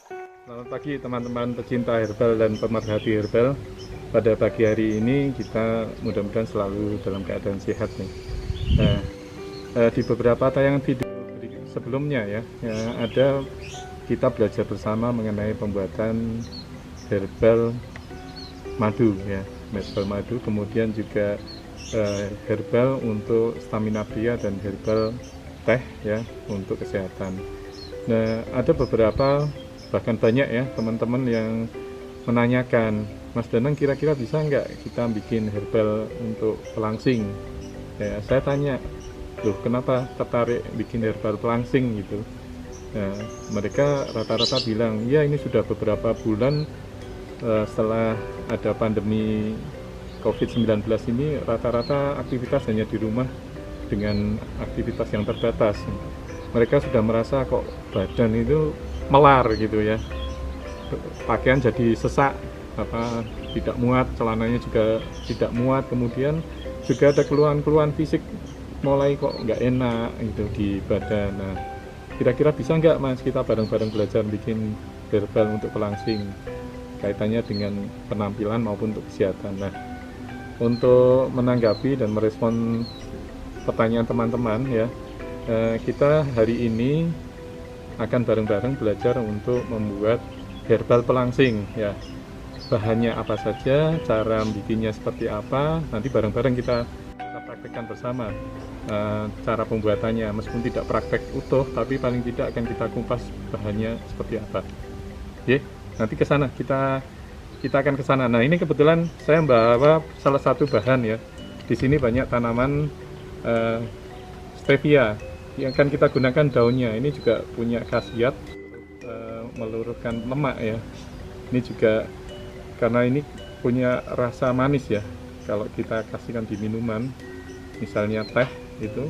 Selamat pagi teman-teman pecinta herbal dan pemerhati herbal. Pada pagi hari ini kita mudah-mudahan selalu dalam keadaan sehat nih. Nah, di beberapa tayangan video sebelumnya ya, ada kita belajar bersama mengenai pembuatan herbal madu ya, herbal madu, kemudian juga herbal untuk stamina pria dan herbal teh ya untuk kesehatan. Nah, ada beberapa bahkan banyak ya teman-teman yang menanyakan, Mas Danang kira-kira bisa nggak kita bikin herbal untuk pelangsing ya. Saya tanya, loh kenapa tertarik bikin herbal pelangsing gitu. Nah, mereka rata-rata bilang ya ini sudah beberapa bulan setelah ada pandemi COVID-19 ini, rata-rata aktivitas hanya di rumah dengan aktivitas yang terbatas. Mereka sudah merasa kok badan itu melar gitu ya, pakaian jadi sesak, tidak muat, celananya juga tidak muat, kemudian juga ada keluhan-keluhan fisik mulai kok nggak enak gitu di badan. Nah, kira-kira bisa nggak Mas kita bareng-bareng belajar bikin herbal untuk pelangsing, kaitannya dengan penampilan maupun untuk kesehatan. Nah, untuk menanggapi dan merespon pertanyaan teman-teman ya, kita hari ini akan bareng-bareng belajar untuk membuat herbal pelangsing ya. Bahannya apa saja, cara bikinnya seperti apa, nanti bareng-bareng kita praktekkan bersama cara pembuatannya. Meskipun tidak praktek utuh, tapi paling tidak akan kita kupas bahannya seperti apa. Oke, nanti ke sana kita akan ke sana. Nah, ini kebetulan saya membawa salah satu bahan ya. Di sini banyak tanaman stevia yang akan kita gunakan daunnya. Ini juga punya khasiat meluruskan lemak ya. Ini juga karena ini punya rasa manis ya. Kalau kita kasihkan di minuman, misalnya teh itu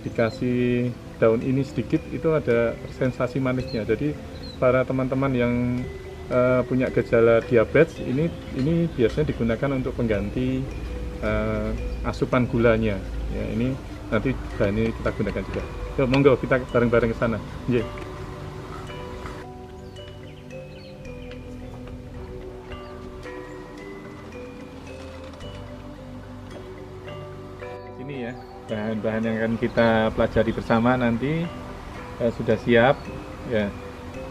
dikasih daun ini sedikit, itu ada sensasi manisnya. Jadi para teman-teman yang punya gejala diabetes ini biasanya digunakan untuk pengganti asupan gulanya ya. Ini nanti bahan ini kita gunakan juga. Yuk, monggo kita bareng-bareng ke sana. Yeah. Ini ya bahan-bahan yang akan kita pelajari bersama nanti sudah siap ya.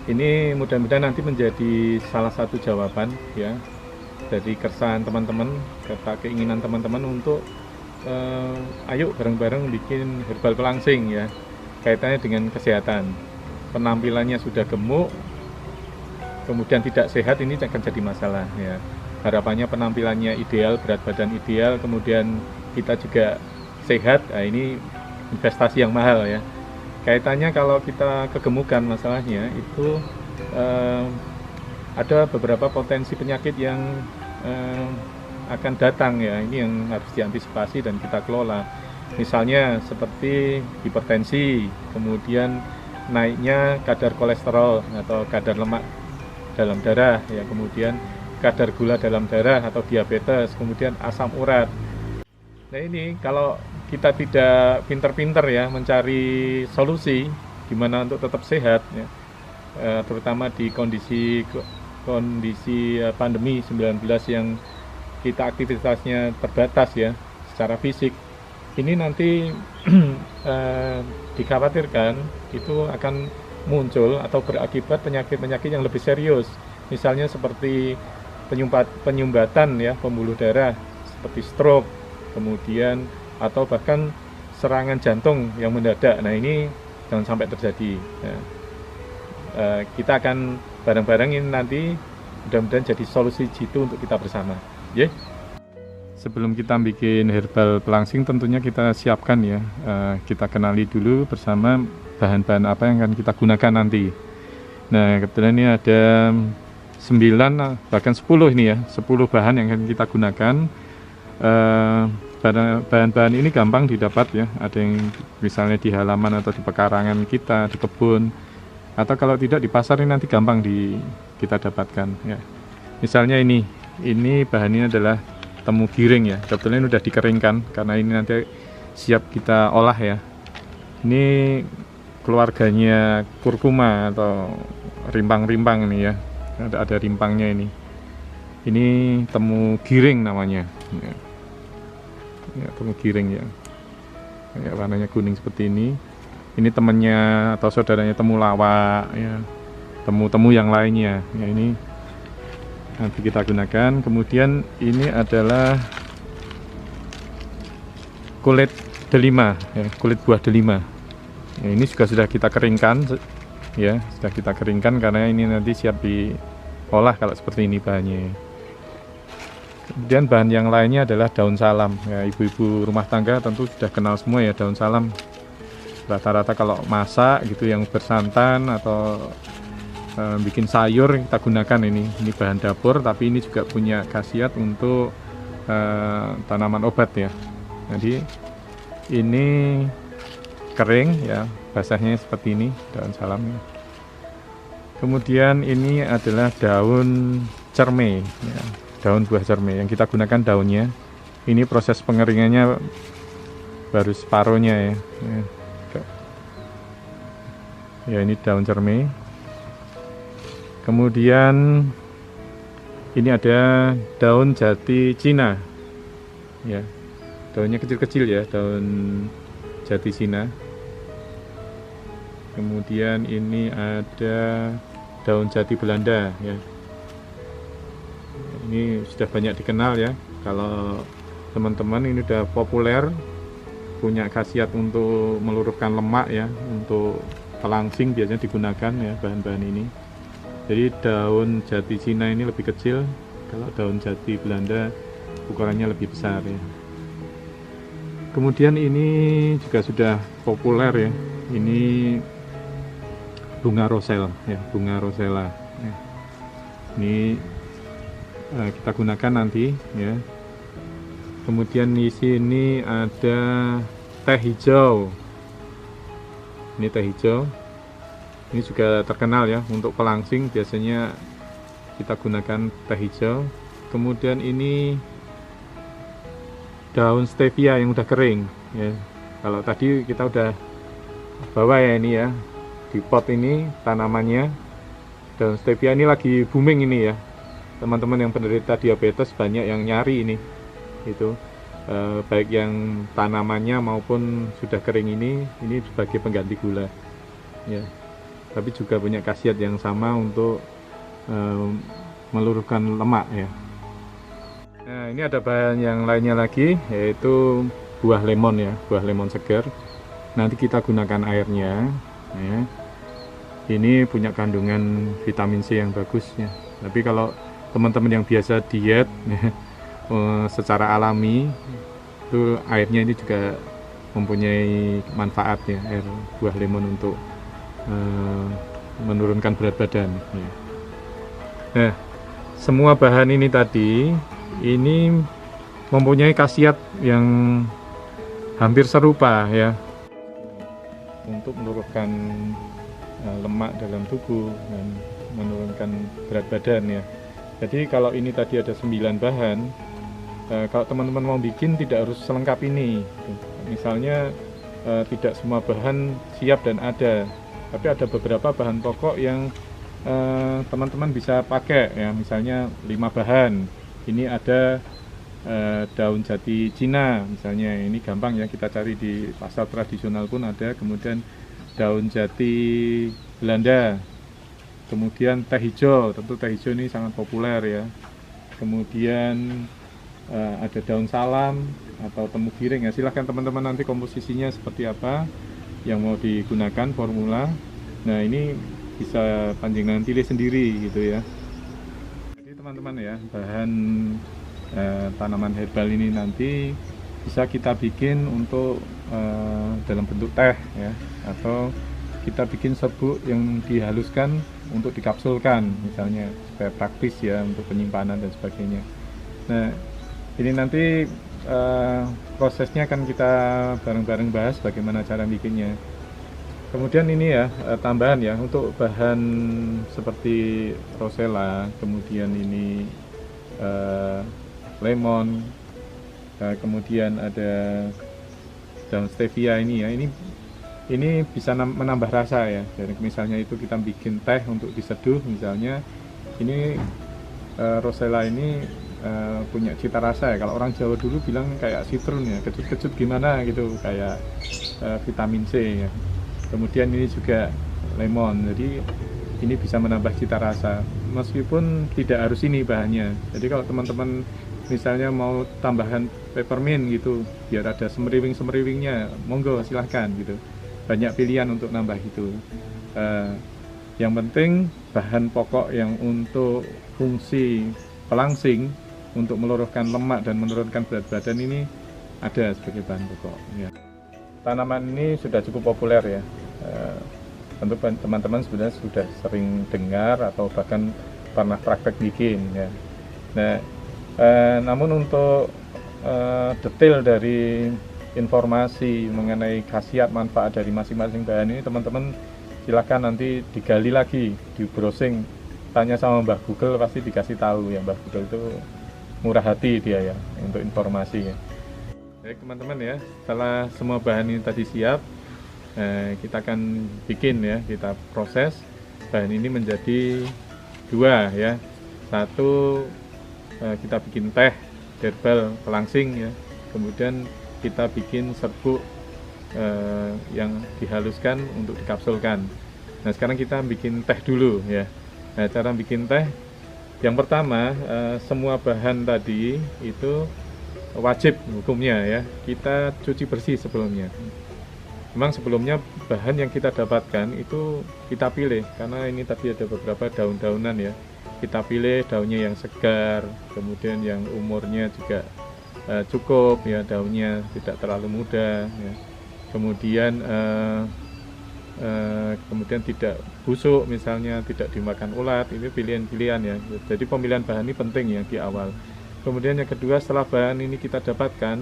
Ini mudah-mudahan nanti menjadi salah satu jawaban ya dari keresahan teman-teman, keinginan teman-teman untuk ayo bareng-bareng bikin herbal pelangsing ya, kaitannya dengan kesehatan. Penampilannya sudah gemuk, kemudian tidak sehat, ini akan jadi masalah ya. Harapannya penampilannya ideal, berat badan ideal, kemudian kita juga sehat. Nah, ini investasi yang mahal ya. Kaitannya kalau kita kegemukan, masalahnya itu ada beberapa potensi penyakit yang akan datang ya. Ini yang harus diantisipasi dan kita kelola. Misalnya seperti hipertensi, kemudian naiknya kadar kolesterol atau kadar lemak dalam darah ya, kemudian kadar gula dalam darah atau diabetes, kemudian asam urat. Nah, ini kalau kita tidak pinter-pinter ya mencari solusi gimana untuk tetap sehat ya, terutama di kondisi pandemi 19 yang kita aktivitasnya terbatas ya secara fisik. Ini nanti dikhawatirkan itu akan muncul atau berakibat penyakit-penyakit yang lebih serius, misalnya seperti penyumbatan ya, pembuluh darah seperti stroke, kemudian atau bahkan serangan jantung yang mendadak. Nah, ini jangan sampai terjadi ya. Kita akan bareng-bareng ini nanti mudah-mudahan jadi solusi jitu untuk kita bersama ya. Sebelum kita bikin herbal pelangsing, tentunya kita siapkan ya, kita kenali dulu bersama bahan-bahan apa yang akan kita gunakan nanti. Nah, kebetulan ini ada 9 bahkan 10 ini ya, 10 bahan yang akan kita gunakan. Bahan-bahan ini gampang didapat ya, ada yang misalnya di halaman atau di pekarangan kita, di kebun, atau kalau tidak di pasar ini nanti gampang kita dapatkan ya. Misalnya ini bahannya adalah temu giring ya, kebetulan ini udah dikeringkan karena ini nanti siap kita olah ya. Ini keluarganya kurkuma atau rimpang-rimpang nih ya, ada rimpangnya ini. Ini temu giring namanya ya. Ya, temu giring ya. Ya, warnanya kuning seperti ini. Ini temannya atau saudaranya temu lawak ya, temu-temu yang lainnya ya. Ini nanti kita gunakan. Kemudian ini adalah kulit delima ya, kulit buah delima ya, ini juga sudah kita keringkan ya, sudah kita keringkan karena ini nanti siap diolah kalau seperti ini bahannya. Kemudian bahan yang lainnya adalah daun salam ya, ibu-ibu rumah tangga tentu sudah kenal semua ya daun salam. Rata-rata kalau masak gitu yang bersantan atau bikin sayur kita gunakan ini bahan dapur, tapi ini juga punya khasiat untuk tanaman obat ya. Jadi ini kering ya, basahnya seperti ini daun salamnya. Kemudian ini adalah daun cerme ya, daun buah cerme yang kita gunakan daunnya. Ini proses pengeringannya baru separuhnya ya. Ya, ini daun cerme. Kemudian ini ada daun jati Cina ya, daunnya kecil-kecil ya, daun jati Cina. Kemudian ini ada daun jati Belanda ya, ini sudah banyak dikenal ya, kalau teman-teman ini udah populer, punya khasiat untuk meluruhkan lemak ya, untuk pelangsing biasanya digunakan ya bahan-bahan ini. Jadi daun jati Cina ini lebih kecil, kalau daun jati Belanda ukurannya lebih besar ya. Kemudian ini juga sudah populer ya, ini bunga rosel ya, bunga rosella ya. Ini kita gunakan nanti ya. Kemudian di sini ada teh hijau, ini teh hijau. Ini juga terkenal ya, untuk pelangsing biasanya kita gunakan teh hijau. Kemudian ini daun stevia yang udah kering ya. Kalau tadi kita udah bawa ya ini ya, di pot ini tanamannya. Daun stevia ini lagi booming ini ya, teman-teman yang penderita diabetes banyak yang nyari ini, itu baik yang tanamannya maupun sudah kering ini sebagai pengganti gula ya. Tapi juga punya khasiat yang sama untuk meluruhkan lemak ya. Nah, ini ada bahan yang lainnya lagi, yaitu buah lemon ya, buah lemon segar. Nanti kita gunakan airnya ya. Ini punya kandungan vitamin C yang bagus ya. Tapi kalau teman-teman yang biasa diet ya, secara alami, itu airnya ini juga mempunyai manfaat ya, air buah lemon untuk menurunkan berat badan ya. Nah, semua bahan ini tadi ini mempunyai khasiat yang hampir serupa ya, untuk menurunkan lemak dalam tubuh dan menurunkan berat badan ya. Jadi kalau ini tadi ada 9 bahan, kalau teman-teman mau bikin tidak harus selengkap ini. Misalnya tidak semua bahan siap dan ada, tapi ada beberapa bahan pokok yang teman-teman bisa pakai ya. Misalnya 5 bahan, ini ada daun jati Cina misalnya, ini gampang ya, kita cari di pasar tradisional pun ada. Kemudian daun jati Belanda, kemudian teh hijau, tentu teh hijau ini sangat populer ya. Kemudian ada daun salam atau temu giring ya. Silahkan teman-teman nanti komposisinya seperti apa yang mau digunakan, formula. Nah, ini bisa panjenengan pilih sendiri gitu ya. Jadi teman-teman ya, bahan tanaman herbal ini nanti bisa kita bikin untuk dalam bentuk teh ya, atau kita bikin serbuk yang dihaluskan untuk dikapsulkan misalnya, supaya praktis ya untuk penyimpanan dan sebagainya. Nah, ini nanti prosesnya akan kita bareng-bareng bahas bagaimana cara bikinnya. Kemudian ini ya tambahan ya, untuk bahan seperti rosella, kemudian ini lemon, kemudian ada daun stevia ini ya, ini ini bisa menambah rasa ya. Jadi misalnya itu kita bikin teh untuk diseduh misalnya, ini rosella ini punya cita rasa ya. Kalau orang Jawa dulu bilang kayak citron ya, kecut-kecut gimana gitu, kayak vitamin C ya. Kemudian ini juga lemon, jadi ini bisa menambah cita rasa meskipun tidak harus ini bahannya. Jadi kalau teman-teman misalnya mau tambahan peppermint gitu biar ada semeriwing-semeriwingnya, monggo silahkan gitu, banyak pilihan untuk nambah gitu. Yang penting bahan pokok yang untuk fungsi pelangsing, untuk meluruhkan lemak dan menurunkan berat badan ini ada sebagai bahan pokok ya. Tanaman ini sudah cukup populer ya. Tentu teman-teman sebenarnya sudah sering dengar atau bahkan pernah praktek bikin ya. Nah, namun untuk detail dari informasi mengenai khasiat manfaat dari masing-masing bahan ini, teman-teman silakan nanti digali lagi, di browsing, tanya sama Mbah Google, pasti dikasih tahu ya. Mbah Google itu murah hati dia ya untuk informasi ya. Baik teman-teman ya, setelah semua bahan ini tadi siap, kita akan bikin ya, kita proses bahan ini menjadi dua ya. Satu, kita bikin teh herbal pelangsing ya, kemudian kita bikin serbuk yang dihaluskan untuk dikapsulkan. Nah sekarang kita bikin teh dulu ya. Nah cara bikin teh, yang pertama semua bahan tadi itu wajib hukumnya ya kita cuci bersih sebelumnya. Memang sebelumnya bahan yang kita dapatkan itu kita pilih, karena ini tadi ada beberapa daun-daunan ya. Kita pilih daunnya yang segar, kemudian yang umurnya juga cukup ya, daunnya tidak terlalu muda ya. Kemudian kemudian tidak busuk misalnya, tidak dimakan ulat, ini pilihan-pilihan ya. Jadi pemilihan bahan ini penting ya di awal. Kemudian yang kedua, setelah bahan ini kita dapatkan,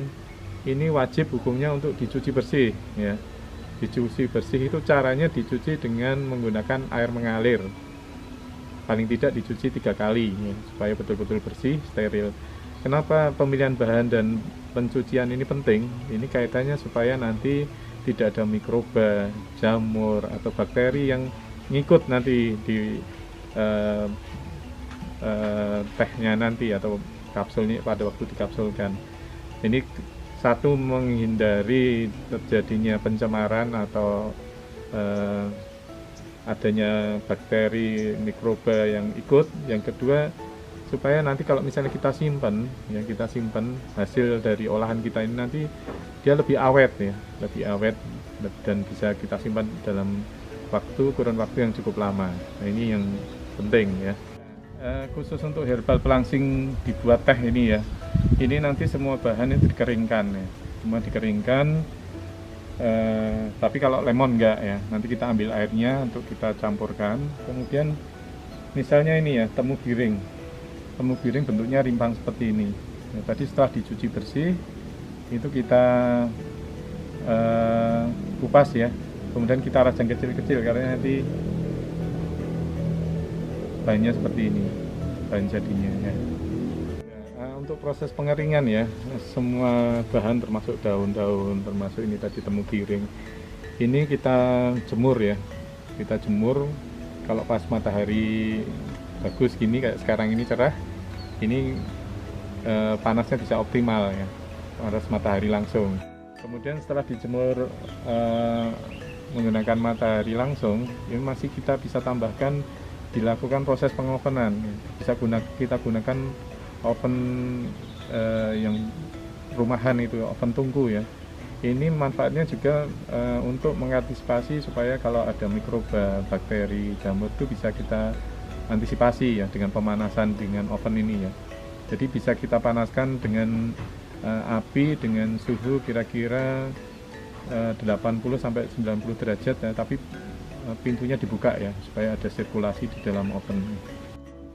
ini wajib hukumnya untuk dicuci bersih ya. Dicuci bersih itu caranya dicuci dengan menggunakan air mengalir, paling tidak dicuci 3 kali ya, supaya betul-betul bersih, steril. Kenapa pemilihan bahan dan pencucian ini penting? Ini kaitannya supaya nanti tidak ada mikroba, jamur atau bakteri yang ngikut nanti di tehnya nanti atau kapsulnya pada waktu dikapsulkan. Ini satu, menghindari terjadinya pencemaran atau adanya bakteri, mikroba yang ikut. Yang kedua, supaya nanti kalau misalnya kita simpan ya, kita simpan hasil dari olahan kita ini, nanti dia lebih awet ya, lebih awet dan bisa kita simpan dalam kurun waktu yang cukup lama. Nah ini yang penting ya. Khusus untuk herbal pelangsing dibuat teh ini ya, ini nanti semua bahan itu dikeringkan ya, semua dikeringkan. Tapi kalau lemon enggak ya, nanti kita ambil airnya untuk kita campurkan. Kemudian misalnya ini ya, temu giring bentuknya rimpang seperti ini ya, tadi setelah dicuci bersih itu kita kupas ya, kemudian kita rajang kecil-kecil karena nanti bahannya seperti ini, bahan jadinya ya. Untuk proses pengeringan ya, semua bahan termasuk daun-daun, termasuk ini tadi temu giring, ini kita jemur ya, kita jemur. Kalau pas matahari bagus gini kayak sekarang ini cerah, ini panasnya bisa optimal ya, panas matahari langsung. Kemudian setelah dijemur menggunakan matahari langsung, ini masih kita bisa tambahkan, dilakukan proses pengovenan. Bisa kita gunakan oven yang rumahan itu, oven tungku ya. Ini manfaatnya juga untuk mengantisipasi supaya kalau ada mikroba, bakteri, jamur itu bisa kita antisipasi ya dengan pemanasan dengan oven ini ya. Jadi bisa kita panaskan dengan api dengan suhu kira-kira 80 sampai 90 derajat ya, tapi pintunya dibuka ya supaya ada sirkulasi di dalam oven.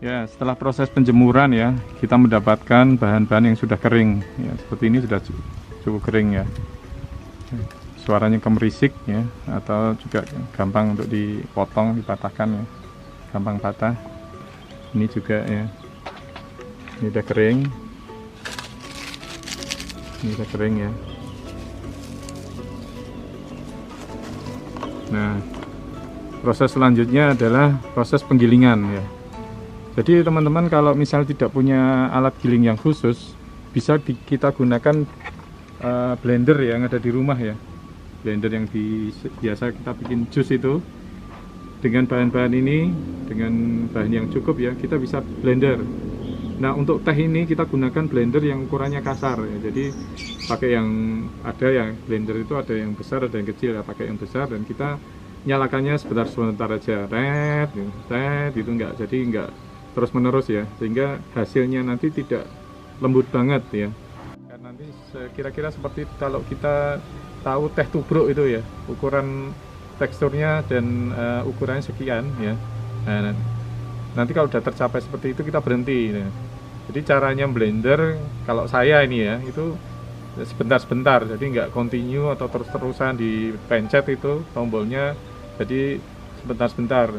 Ya, setelah proses penjemuran ya, kita mendapatkan bahan-bahan yang sudah kering ya, seperti ini sudah cukup kering ya. Suaranya kemerisik ya, atau juga gampang untuk dipotong, dipatahkan ya, gampang patah. Ini juga ya, ini udah kering, ini udah kering ya. Nah, proses selanjutnya adalah proses penggilingan ya. Jadi teman-teman kalau misal tidak punya alat giling yang khusus, bisa kita gunakan blender yang ada di rumah ya. Blender yang biasa kita bikin jus itu. Dengan bahan-bahan ini, dengan bahan yang cukup ya, kita bisa blender. Nah, untuk teh ini kita gunakan blender yang ukurannya kasar ya. Jadi pakai yang ada ya, blender itu ada yang besar, ada yang kecil ya. Pakai yang besar dan kita nyalakannya sebentar aja. Tet gitu enggak. Jadi enggak terus-menerus ya. Sehingga hasilnya nanti tidak lembut banget ya. Dan nanti kira-kira seperti kalau kita tahu teh tubruk itu ya, ukuran teksturnya dan ukurannya sekian ya. Nah, nanti kalau sudah tercapai seperti itu kita berhenti ya. Jadi caranya blender kalau saya ini ya itu sebentar-sebentar, jadi nggak continue atau terus-terusan dipencet itu tombolnya, jadi sebentar-sebentar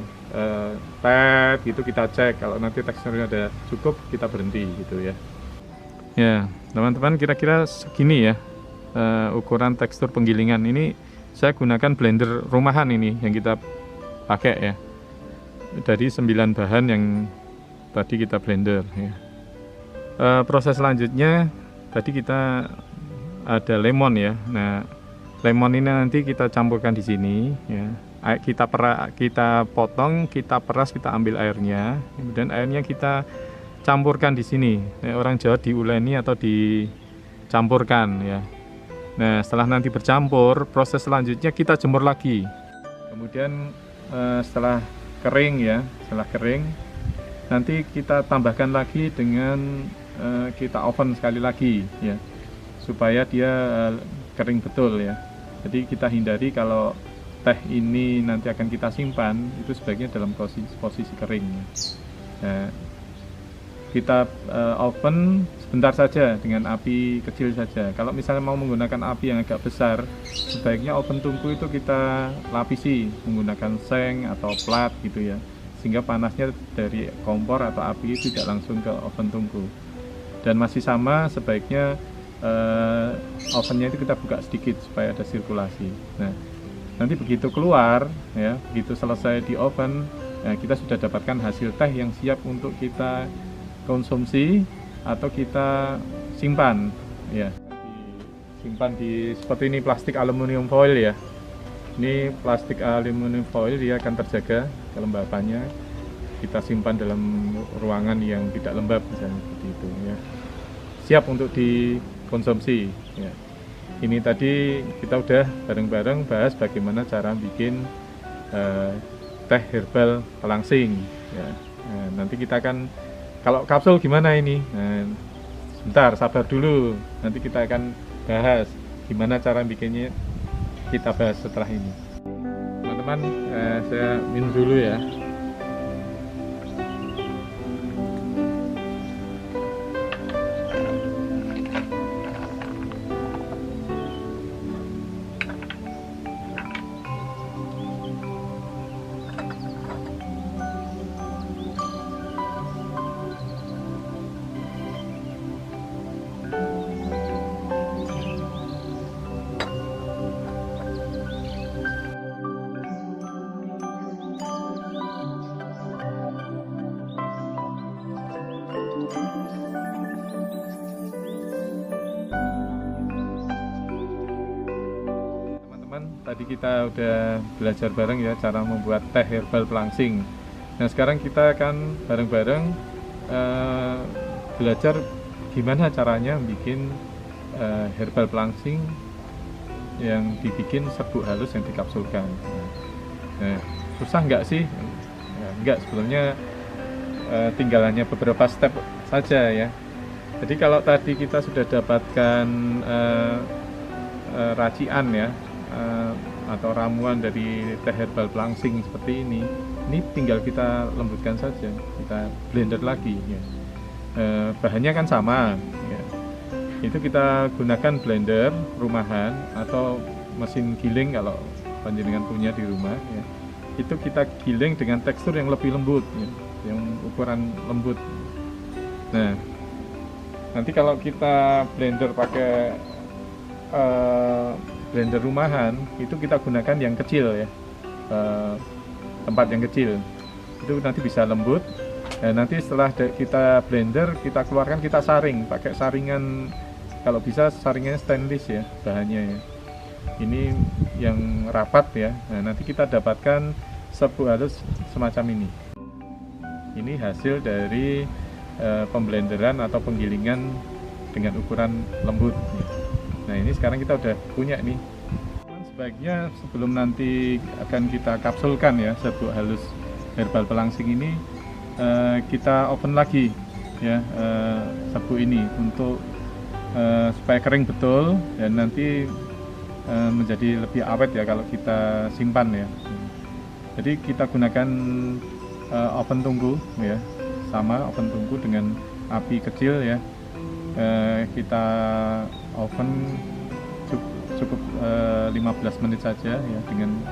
tet gitu kita cek, kalau nanti teksturnya udah cukup kita berhenti gitu ya. Ya teman-teman, kira-kira segini ya ukuran tekstur penggilingan ini. Saya gunakan blender rumahan ini yang kita pakai ya, dari 9 bahan yang tadi kita blender ya. Proses selanjutnya tadi kita ada lemon ya. Nah, lemon ini nanti kita campurkan di sini ya. Kita potong, kita peras, kita ambil airnya, kemudian airnya kita campurkan di sini. Orang Jawa diuleni atau dicampurkan ya. Nah, setelah nanti bercampur, proses selanjutnya kita jemur lagi. Kemudian setelah kering ya, setelah kering nanti kita tambahkan lagi dengan kita oven sekali lagi ya, supaya dia kering betul ya. Jadi kita hindari kalau teh ini nanti akan kita simpan itu sebaiknya dalam posisi kering ya. Nah, kita oven sebentar saja dengan api kecil saja. Kalau misalnya mau menggunakan api yang agak besar, sebaiknya oven tungku itu kita lapisi menggunakan seng atau plat gitu ya, sehingga panasnya dari kompor atau api tidak langsung ke oven tungku. Dan masih sama, sebaiknya ovennya itu kita buka sedikit supaya ada sirkulasi. Nah, nanti begitu keluar ya, begitu selesai di oven, nah, kita sudah dapatkan hasil teh yang siap untuk kita konsumsi atau kita simpan ya. Simpan di seperti ini, plastik aluminium foil ya. Ini plastik aluminium foil, dia akan terjaga kelembapannya. Kita simpan dalam ruangan yang tidak lembab misalnya seperti itu ya. Siap untuk dikonsumsi ya. Ini tadi kita udah bareng-bareng bahas bagaimana cara bikin teh herbal pelangsing ya. Nah, nanti kita akan, kalau kapsul gimana ini? Nah, sebentar, sabar dulu. Nanti kita akan bahas gimana cara bikinnya, kita bahas setelah ini. Teman-teman, saya minum dulu ya. Tadi kita udah belajar bareng ya cara membuat teh herbal pelangsing. Nah, sekarang kita akan bareng-bareng belajar gimana caranya bikin herbal pelangsing yang dibikin serbuk halus yang dikapsulkan. Nah, susah nggak sih? Nggak, sebelumnya tinggal hanya beberapa step saja ya. Jadi kalau tadi kita sudah dapatkan racian ya, atau ramuan dari teh herbal pelangsing seperti ini tinggal kita lembutkan saja, kita blender lagi ya. Bahannya kan sama ya. Itu kita gunakan blender rumahan atau mesin giling kalau panjenengan punya di rumah ya. Itu kita giling dengan tekstur yang lebih lembut ya, yang ukuran lembut. Nah, nanti kalau kita blender pakai blender rumahan itu kita gunakan yang kecil ya. tempat yang kecil, itu nanti bisa lembut. Dan nanti setelah kita blender, kita keluarkan, kita saring pakai saringan, kalau bisa saringannya stainless ya bahannya ya. Ini yang rapat ya. Nah, nanti kita dapatkan serbuk halus semacam ini. Ini hasil dari pemblenderan atau penggilingan dengan ukuran lembut. Nah, ini sekarang kita udah punya nih. Sebaiknya sebelum nanti akan kita kapsulkan ya serbuk halus herbal pelangsing ini, kita oven lagi ya serbuk ini untuk supaya kering betul dan nanti menjadi lebih awet ya kalau kita simpan ya. Jadi kita gunakan oven tungku ya, sama oven tungku dengan api kecil ya. Kita oven cukup 15 menit saja ya, dengan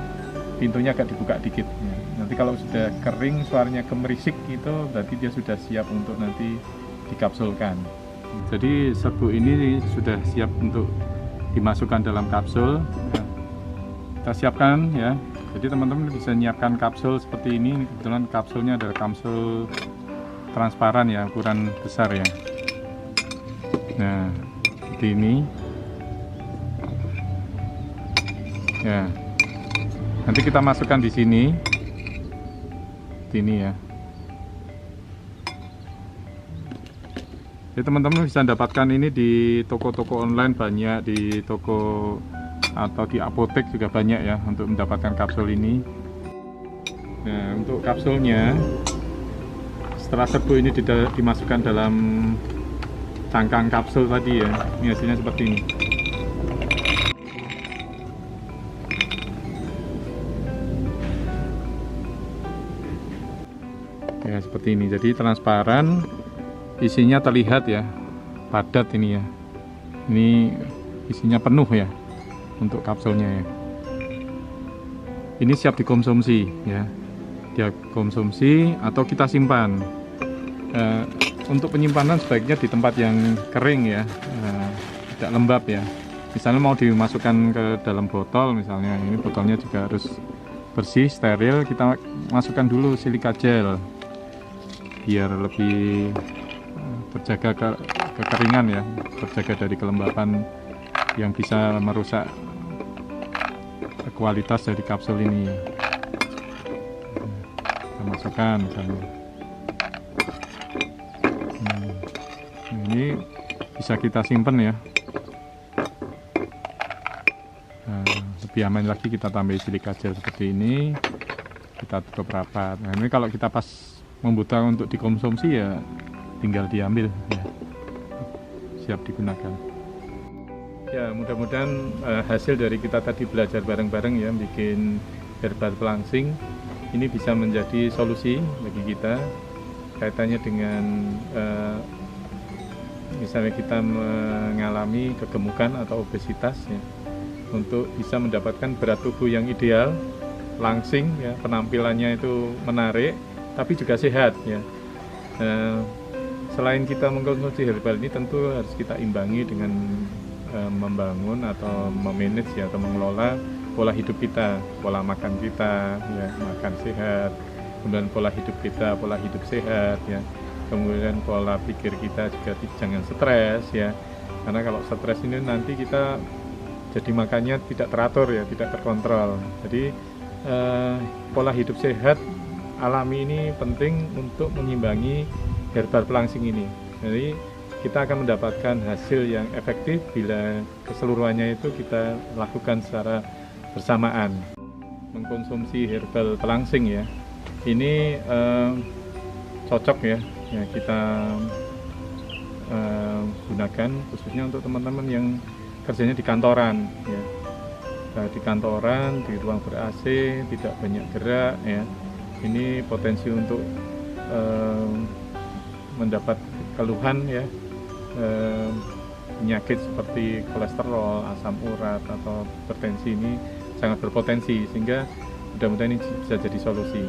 pintunya agak dibuka dikit ya. Nanti kalau sudah kering, suaranya gemerisik, itu berarti dia sudah siap untuk nanti dikapsulkan. Jadi serbuk ini sudah siap untuk dimasukkan dalam kapsul ya. Kita siapkan ya. Jadi teman-teman bisa menyiapkan kapsul seperti ini. Kebetulan kapsulnya adalah kapsul transparan ya, ukuran besar ya. Nah, seperti ini ya. Nanti kita masukkan di sini, ini ya. Jadi teman-teman bisa dapatkan ini di toko-toko online banyak, di toko atau di apotek juga banyak ya untuk mendapatkan kapsul ini. Nah, untuk kapsulnya, setelah serbuk ini dimasukkan dalam cangkang kapsul tadi ya, ini hasilnya seperti ini. Ya, seperti ini. Jadi transparan, isinya terlihat ya, padat ini ya. Ini isinya penuh ya untuk kapsulnya ya. Ini siap dikonsumsi ya. Dia konsumsi atau kita simpan. Untuk penyimpanan sebaiknya di tempat yang kering ya, tidak lembab ya. Misalnya mau dimasukkan ke dalam botol misalnya, ini botolnya juga harus bersih, steril. Kita masukkan dulu silika gel biar lebih terjaga kekeringan ya, terjaga dari kelembapan yang bisa merusak kualitas dari kapsul ini. Kita masukkan misalnya. Ini bisa kita simpan ya. Lebih aman lagi kita tambahin silika gel seperti ini, kita tutup rapat. Nah, ini kalau kita pas membutuhkan untuk dikonsumsi ya tinggal diambil ya, siap digunakan ya. Mudah-mudahan hasil dari kita tadi belajar bareng-bareng ya bikin herbal pelangsing ini bisa menjadi solusi bagi kita kaitannya dengan misalnya kita mengalami kegemukan atau obesitas ya, untuk bisa mendapatkan berat tubuh yang ideal, langsing ya, penampilannya itu menarik tapi juga sehat ya. Selain kita mengkonsumsi herbal ini, tentu harus kita imbangi dengan membangun atau memanage ya, atau mengelola pola hidup kita, pola makan kita ya, makan sehat, kemudian pola hidup kita, pola hidup sehat ya, kemudian pola pikir kita juga jangan stres ya, karena kalau stres ini nanti kita jadi makannya tidak teratur ya, tidak terkontrol. Jadi pola hidup sehat alami ini penting untuk mengimbangi herbal pelangsing ini. Jadi kita akan mendapatkan hasil yang efektif bila keseluruhannya itu kita lakukan secara bersamaan. Mengkonsumsi herbal pelangsing ya, ini cocok ya, kita gunakan khususnya untuk teman-teman yang kerjanya di kantoran ya. Di kantoran, di ruang ber-AC, tidak banyak gerak ya. Ini potensi untuk mendapat keluhan ya, penyakit seperti kolesterol, asam urat atau hipertensi ini sangat berpotensi, sehingga mudah-mudahan ini bisa jadi solusi.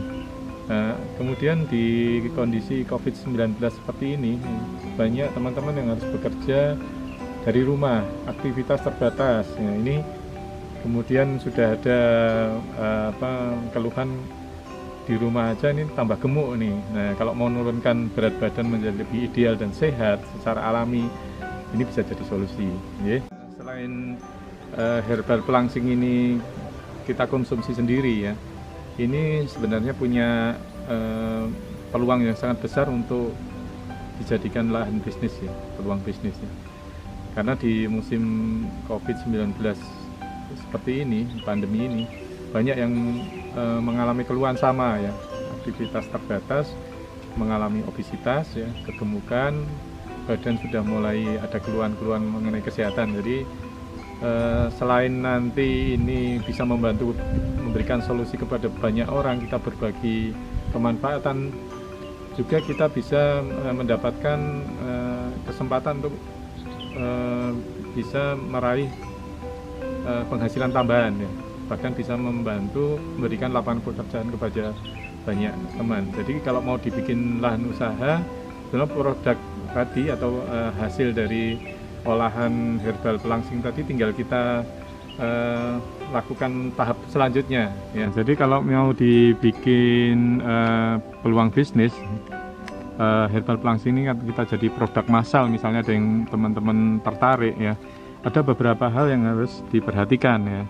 Kemudian di kondisi COVID-19 seperti ini, banyak teman-teman yang harus bekerja dari rumah, aktivitas terbatas ya. Ini kemudian sudah ada keluhan di rumah aja ini tambah gemuk nih. Nah, kalau mau menurunkan berat badan menjadi lebih ideal dan sehat secara alami, ini bisa jadi solusi. Ya. Selain herbal pelangsing ini kita konsumsi sendiri ya, ini sebenarnya punya peluang yang sangat besar untuk dijadikan lahan bisnis ya, peluang bisnis ya. Karena di musim COVID-19 seperti ini, pandemi ini, banyak yang mengalami keluhan sama ya, aktivitas terbatas, mengalami obesitas ya, kegemukan, badan sudah mulai ada keluhan-keluhan mengenai kesehatan. Jadi selain nanti ini bisa membantu memberikan solusi kepada banyak orang, kita berbagi kemanfaatan, juga kita bisa mendapatkan kesempatan untuk bisa meraih penghasilan tambahan ya, bahkan bisa membantu memberikan lapangan pekerjaan kepada banyak teman. Jadi kalau mau dibikin lahan usaha, sebenarnya produk tadi atau hasil dari olahan herbal pelangsing tadi tinggal kita lakukan tahap selanjutnya ya. Jadi kalau mau dibikin peluang bisnis, herbal pelangsing ini kan kita jadi produk massal, misalnya ada yang teman-teman tertarik ya, ada beberapa hal yang harus diperhatikan ya.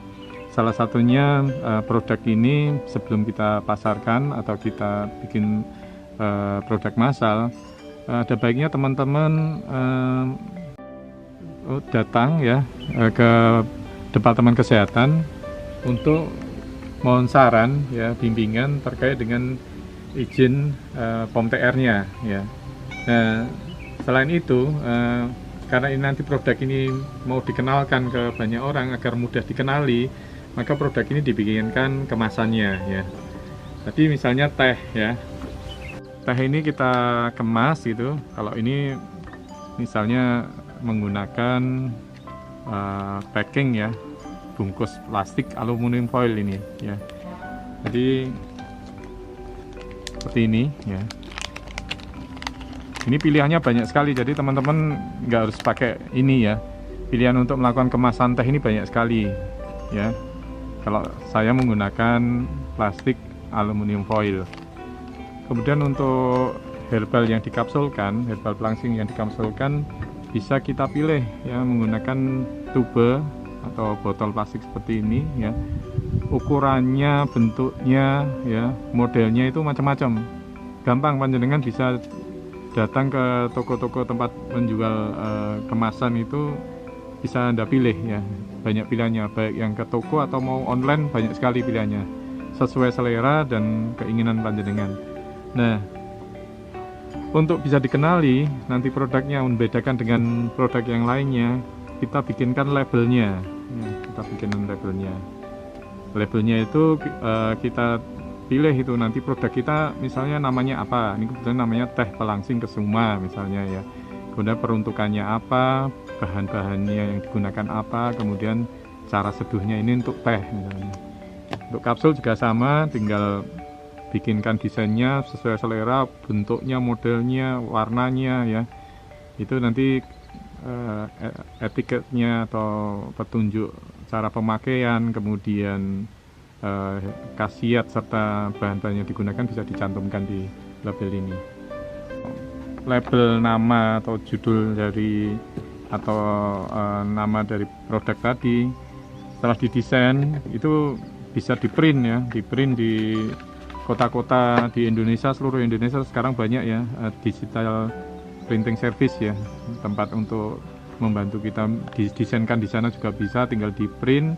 Salah satunya produk ini sebelum kita pasarkan atau kita bikin produk massal, ada baiknya teman-teman datang ya ke Departemen Kesehatan untuk mohon saran ya, bimbingan terkait dengan izin POM TR-nya ya. Nah, selain itu karena ini nanti produk ini mau dikenalkan ke banyak orang agar mudah dikenali, maka produk ini dibikinkan kemasannya ya. Jadi misalnya teh ya, teh ini kita kemas gitu. Kalau ini misalnya menggunakan packing ya, bungkus plastik aluminium foil ini ya. Jadi seperti ini ya. Ini pilihannya banyak sekali, jadi teman-teman nggak harus pakai ini ya. Pilihan untuk melakukan kemasan teh ini banyak sekali ya. Kalau saya menggunakan plastik aluminium foil. Kemudian untuk herbal yang dikapsulkan, herbal pelangsing yang dikapsulkan, bisa kita pilih ya menggunakan tube atau botol plastik seperti ini ya. Ukurannya, bentuknya ya, modelnya itu macam-macam. Gampang, panjenengan bisa datang ke toko-toko tempat menjual kemasan itu, bisa Anda pilih ya. Banyak pilihannya, baik yang ke toko atau mau online, banyak sekali pilihannya sesuai selera dan keinginan panjenengan. Nah, untuk bisa dikenali nanti produknya membedakan dengan produk yang lainnya, kita bikinkan labelnya ya, kita bikinkan labelnya. Labelnya itu kita pilih itu nanti produk kita, misalnya namanya apa, ini kebetulan namanya teh pelangsing Kesuma misalnya ya. Kemudian peruntukannya apa, bahan-bahannya yang digunakan apa, kemudian cara seduhnya ini untuk teh misalnya. Untuk kapsul juga sama, tinggal bikinkan desainnya sesuai selera, bentuknya, modelnya, warnanya ya. Itu nanti etiketnya atau petunjuk cara pemakaian, kemudian khasiat serta bahan-bahan yang digunakan bisa dicantumkan di label ini. Label nama atau judul dari atau nama dari produk tadi setelah didesain itu bisa di-print ya, di-print di kota-kota di Indonesia, seluruh Indonesia sekarang banyak ya digital printing service ya, tempat untuk membantu kita didesainkan di sana juga bisa, tinggal di-print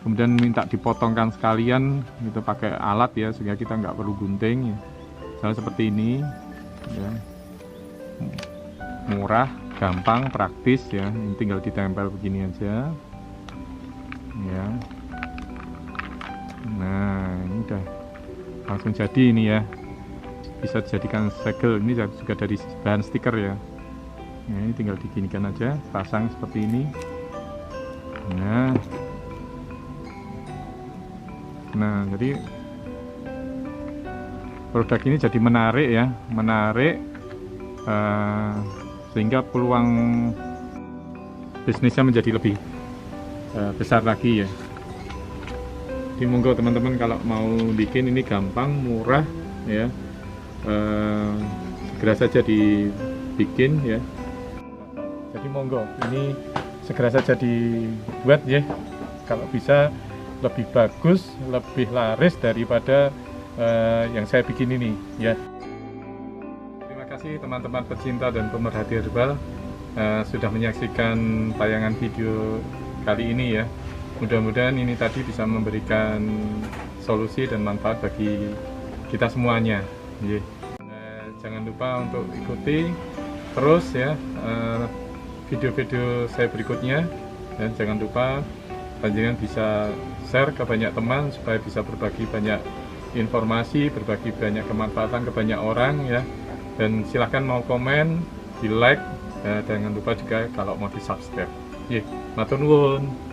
kemudian minta dipotongkan sekalian gitu pakai alat ya, sehingga kita nggak perlu gunting ya. Misalnya seperti ini ya. Murah, gampang, praktis ya, tinggal ditempel begini aja ya. Nah, ini udah langsung jadi ini ya, bisa dijadikan segel. Ini juga dari bahan stiker ya. Nah, ini tinggal diginikan aja, pasang seperti ini. Nah, jadi produk ini jadi menarik ya, sehingga peluang bisnisnya menjadi lebih besar lagi ya. Jadi monggo teman-teman kalau mau bikin ini gampang, murah ya. Segera saja dibikin ya. Jadi monggo ini segera saja dibuat ya. Kalau bisa lebih bagus, lebih laris daripada yang saya bikin ini ya. Terima kasih teman-teman pecinta dan pemerhati herbal sudah menyaksikan tayangan video kali ini ya. Mudah-mudahan ini tadi bisa memberikan solusi dan manfaat bagi kita semuanya. Jangan lupa untuk ikuti terus ya video-video saya berikutnya, dan jangan lupa panjenengan bisa share ke banyak teman supaya bisa berbagi banyak informasi, berbagi banyak kemanfaatan ke banyak orang ya. Dan silahkan mau komen, di like, jangan lupa juga kalau mau di subscribe. Matur nuwun.